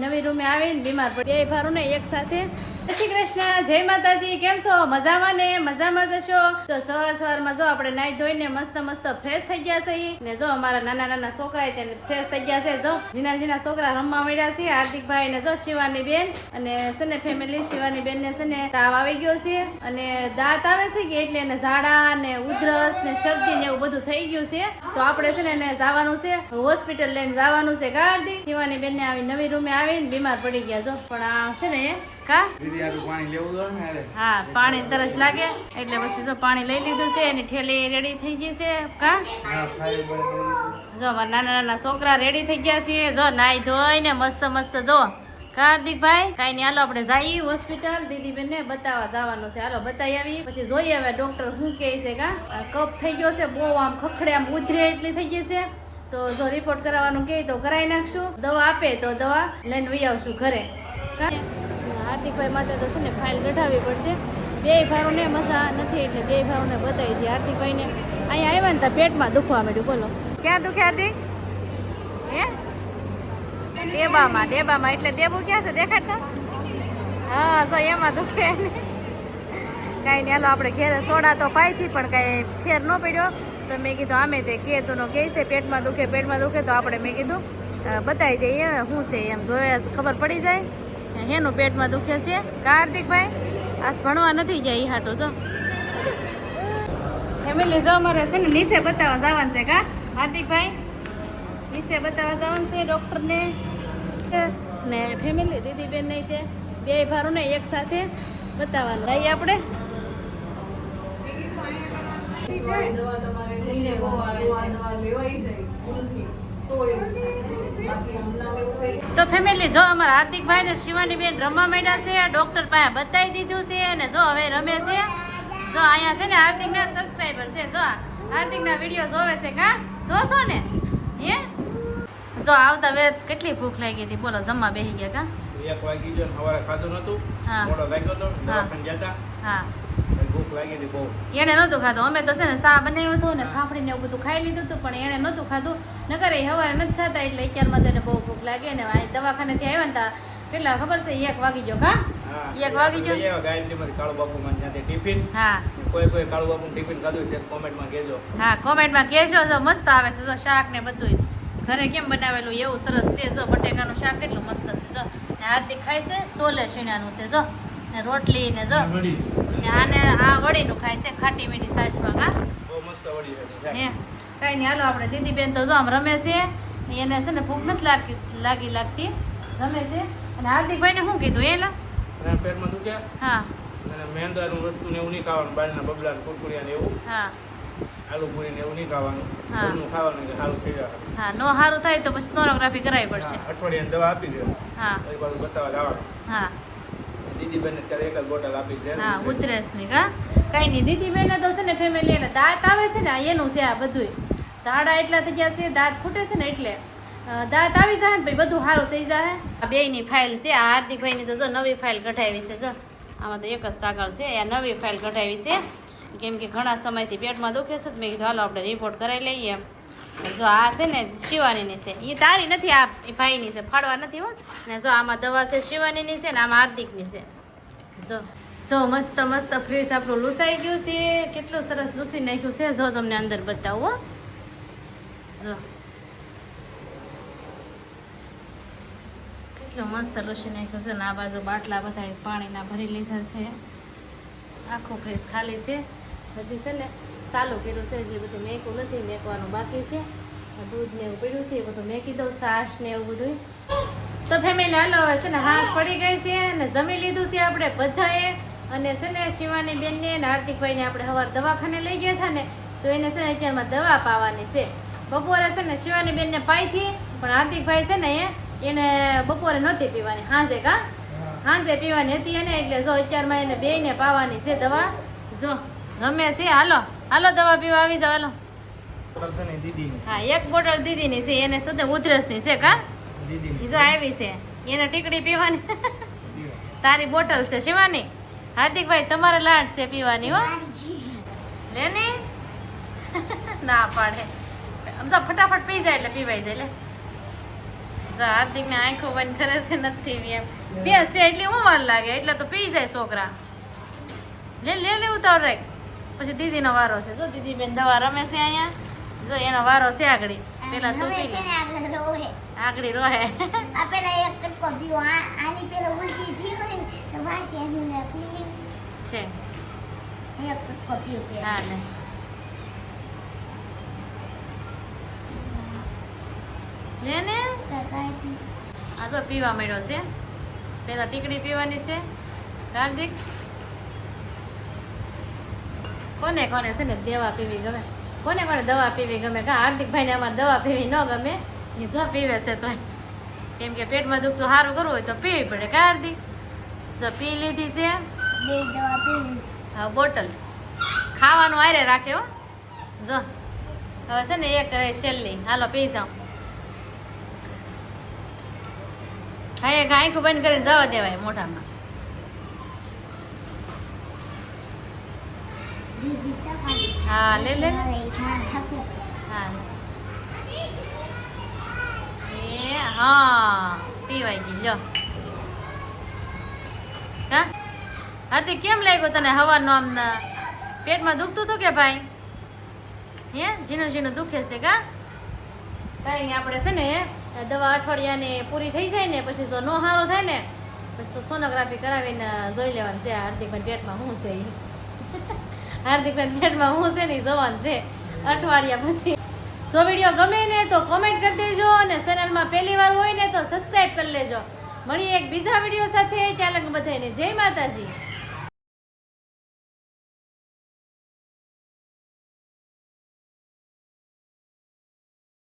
નવી રૂમે આવીને બીમાર પડી બે ભારું ને એક સાથે. જય શ્રી કૃષ્ણ, જય માતાજી. કેમ છો? મજામાં ને? મજામાં જશો તો સવારમાં જો આપણે નાઈ ધોઈને મસ્ત મસ્ત ફ્રેશ થઈ ગયા છે ને જો અમારા નાના નાના છોકરા તેને ફ્રેશ થઈ ગયા છે. જો જીના છોકરા રમવા મળ્યા છે. હાર્દિકભાઈ ને જો શિવાની બેન અને સને ફેમિલી. શિવાની બેન ને છે ને તાવ આવી ગયો છે અને દાંત આવે છે કે એટલે એને ઝાડા ને ઉધરસ ને શરદી ને એવું બધું થઈ ગયું છે. તો આપણે છે ને એને જવાનું છે હોસ્પિટલ લઈને જવાનું છે. હાર્દિક શિવાની બેન ને આવી નવી રૂમે આવીને બીમાર પડી ગયા. જો પણ આ છે ને હા પાણી તરસ લાગે એટલે પછી જો પાણી લઈ લીધું છે. એની ઠેલી રેડી થઈ ગઈ છે. કા જો મારા નાના નાના છોકરા રેડી થઈ ગયા છે. જો નાઈ ધોઈને મસ્ત મસ્ત જો હાર્દિકભાઈ કઈ નઈ હાલો આપણે જઈએ હોસ્પિટલ. દીદીબેન ને બતાવવા જવાનું છે. હાલો બતાવી આવી પછી જોઈએ હવે ડોક્ટર શું કહે છે. કા કફ થઈ ગયો છે બહુ, આમ ખખડે આમ ઉધરે એટલી થઈ ગઈ છે. તો જો રિપોર્ટ કરાવવાનું કહે તો કરાવી નાખશું. દવા આપે તો દવા લઈને વહી આવશું ઘરે. હાર્દિકભાઈ માટે તો છે ને ફાઇલ કઢાવવી પડશે. બે ભારું ને મજા નથી એટલે બે ભારું ને બતાવી દઈએ. હાર્દિકભાઈ ને અહીંયા આવ્યા ને તો પેટમાં દુખવા માંડ્યું. બોલો ક્યાં દુખે હાર્દિક? હે ડેબામાં એટલે દેબુ ક્યાં છે દેખાડતા? હા તો એમાં દુખે. કાંઈ નહીં હાલો આપણે ઘેર સોડા તો પાઈથી પણ કાંઈ ફેર ન પડ્યો. તો મેં કીધું આમે તે કે તું કહે છે પેટમાં દુખે તો આપણે મેં કીધું બતાવી દઈએ શું છે એમ જોયા ખબર પડી જાય એનું પેટમાં દુખે છે. હાર્દિકભાઈ આજ ભણવા નથી ગયા એ હાટું જો ફેમિલી જો અમારે છે ને નીચે બતાવવા જવાનું છે. કા હાર્દિકભાઈ નીચે બતાવવા જવાનું છે ડૉક્ટરને ને ફેમિલી દીદીબેન નહીં તે બે ભારું ને એક સાથે બતાવવાનું રહીએ આપણે. તો ફેમિલી જો અમારા હાર્દિકભાઈ ને શિવાની બેન રમવા માંડ્યા છે. ડોક્ટર પાસે બતાવી દીધું છે અને જો હવે રમે છે. જો અહીંયા છે ને હાર્દિક ના સબસ્ક્રાઈબર છે. જો હાર્દિક ના વિડીયો જોવે છે. કા જોશો ને હે જો આવતા વેત કેટલી ભૂખ લાગી હતી. બોલો જમવા બેસી ગયા. કા 1 વાગી ગયો સવારે ખાધું નતું. મોડો લાગ્યો તો દવાખાને ગયા હા ભૂખ લાગી હતી બહુ. એને નહોતું ખાધું. અમે તો છે ને સા બનાવ્યું હતું ને ફાફડી ને એવું બધું ખાઈ લીધું હતું પણ એને નહોતું ખાધું. નકર એ સવારે નથી ખાતા એટલે અત્યારમાં તેને બહુ ભૂખ લાગે ને દવાખાનેથી આવ્યા ને કેટલા ખબર છે 1 વાગી ગયો. કા 1 વાગી ગયો. ગાયત્રીમાંથી કાળુ બાપુ માં ત્યાંથી ટિફિન. હા કોઈ કાળુ બાપુ ટિફિન ખાધું છે કોમેન્ટમાં કહેજો. હા કોમેન્ટમાં કહેજો. જો મસ્ત આવે છે જો શાક ને બધું ઘરે કેમ બનાવેલું એવું સરસ છે. જો બટેકાનું શાક કેટલું મસ્ત છે. જો ને હાર્દિક ખાય છે સોલે છીણાનું છે. જો ને રોટલી ને જો આને આ વડીનું ખાય છે ખાટી મીઠી સાસમાં. કા બહુ મસ્ત વડી છે. હે કઈ નહીં હાલો આપણે દીદીબેન તો જો આમ રમે છે. એને છે ને ભૂખ નથી લાગતી રમે છે. અને હાર્દિકભાઈને શું કીધું એલા પેટમાં દુખે. હા અને મેંદાનું વસ્તુ ને એવું નહીં ખાવાનું. બહારના બબલા કુરકુરિયા ને એવું. હા આલુ પૂરી ને એવું નહીં ખાવાનું. હા ખાવાનું કે સારું થઈ જાય. હા નો સારું થાય તો પછી સોનોગ્રાફી કરાવવી પડશે. અઠવાડિયાની દવા આપી દે. હા એ બાજુ બતાવવા જવાનું. હા દીદીબેન અત્યારે 1 જ બોટલ આપી દે. હા ઉધરસની. કા કઈ નહીં દીદીબેન તો છે ને ફેમિલી એને દાંત આવે છે ને એનું છે આ બધું. ઝાડા એટલા થઈ ગયા છે દાંત ફૂટે છે ને એટલે દાંત આવી જાય ને પછી બધું સારું થઈ જાય. આ બેયની ફાઇલ છે. આ હાર્દિકભાઈની તો જો નવી ફાઇલ કઢાવી છે. જો આમાં તો એક જ કાગળ છે. આ નવી ફાઇલ કઢાવી છે કેમ કે ઘણા સમયથી પેટમાં દુખે છે. મેં કીધું હાલો આપણે રિપોર્ટ કરાવી લઈએ. જો આ છે ને શિવાનીની છે. એ તારી નથી આ ભાઈની છે. ફાડવા નથી હો ને. જો આમાં દવા છે શિવાનીની છે ને આમાં હાર્દિકની છે. જો મસ્ત મસ્ત ફ્રીજ આપણું લૂસાઈ ગયું છે. કેટલું સરસ લૂસી નાખ્યું છે. જો તમને અંદર બતાવો. જો કેટલું મસ્ત લૂસી નાખ્યું છે ને આ બાજુ બાટલા બધા પાણીના ભરી લીધા છે. આખું ફ્રીજ ખાલી છે. પછી છે ને ચાલુ કર્યું છે. જે બધું મેકવું નથી મેકવાનું બાકી છે. દૂધ ને એવું પડ્યું છે એ બધું મેકી દઉં. છાશ ને એવું બધું. તો ફેમિલી હાલો હવે છે ને હાંસ પડી ગઈ છે અને જમી લીધું છે આપણે બધાએ. અને છે ને શિવાની બેનને ને હાર્દિકભાઈને આપણે સવારે દવાખાને લઈ ગયા હતા ને તો એને છે ને અત્યારમાં દવા પાવાની છે. બપોરે છે ને શિવાની બેનને પાઈથી પણ હાર્દિકભાઈ છે ને એને બપોરે નહોતી પીવાની. સાંજે કા સાંજે પીવાની હતી એને એટલે જો અત્યારમાં એને બેયને પાવાની છે દવા. જો રમે છે. હાલો હાલો દવા પીવા આવી જાવ. હાલો હા 1 બોટલ દીદીની છે. એને સદે ઉધરસની છે. કા જો આવી છે એને ટીકડી પીવાની. તારી બોટલ છે શિવાની. હાર્દિકભાઈ તમારે લાડ છે પીવાની હો. લેની ના પાડે આમ તો ફટાફટ પી જાય એટલે પીવાઈ જાય. જો હાર્દિકને આંખો બંધ કરે છે નથી પીવી એમ બેસ છે એટલે હું વાર લાગે એટલે તો પી જાય છોકરા લે ઉતાવળ રાખ પછી દીદીનો વારો છે જો દીદી બેન દવા રમે છે અહીંયા જો એનો વારો છે આગળ પેલા તું પી લે આગળ રોહે છે હા ને લે ને આ જો પીવા મળ્યો છે પેલા ટીકડી પીવાની છે હાર્દિક કોને કોને છે ને દવા પીવી ગમે કોને કોને દવા પીવી ગમે કા હાર્દિકભાઈને અમારે દવા પીવી ન ગમે એ જો પીવે છે તો કેમ કે પેટમાં દુખતું સારું કરવું હોય તો પીવી પડે કા હાર્દિક જો પી લીધી છે હા બોટલ ખાવાનું આરે રાખે હો જો હવે છે ને એક રહે છેલ્લી હાલો પી જાઓ ખાઈએ આંખું બંધ કરીને જવા દેવાય મોઢામાં હા લે લે હા એ હા પીવાઈ ગઈ જો હા હાર્દિક કેમ લાગ્યું તને હવાનું આમ પેટમાં દુખતું હતું કે ભાઈ હે ઝીણું ઝીણું દુખે છે કા કઈ નહીં આપણે છે ને દવા અઠવાડિયાને પૂરી થઈ જાય ને પછી જો નો સારો થાય ને પછી તો સોનોગ્રાફી કરાવીને જોઈ લેવાનું છે હાર્દિકભાઈ પેટમાં શું છે હાર્દિકભાઈ પેટમાં શું છે ને જોવાનું છે અઠવાડિયા પછી જો વિડીયો ગમે ને તો કોમેન્ટ કરી દેજો અને ચેનલમાં પહેલી વાર હોય ને તો સબસ્ક્રાઈબ કરી લેજો મળીએ એક બીજા વિડીયો સાથે ચાલક બધાને જય માતાજી.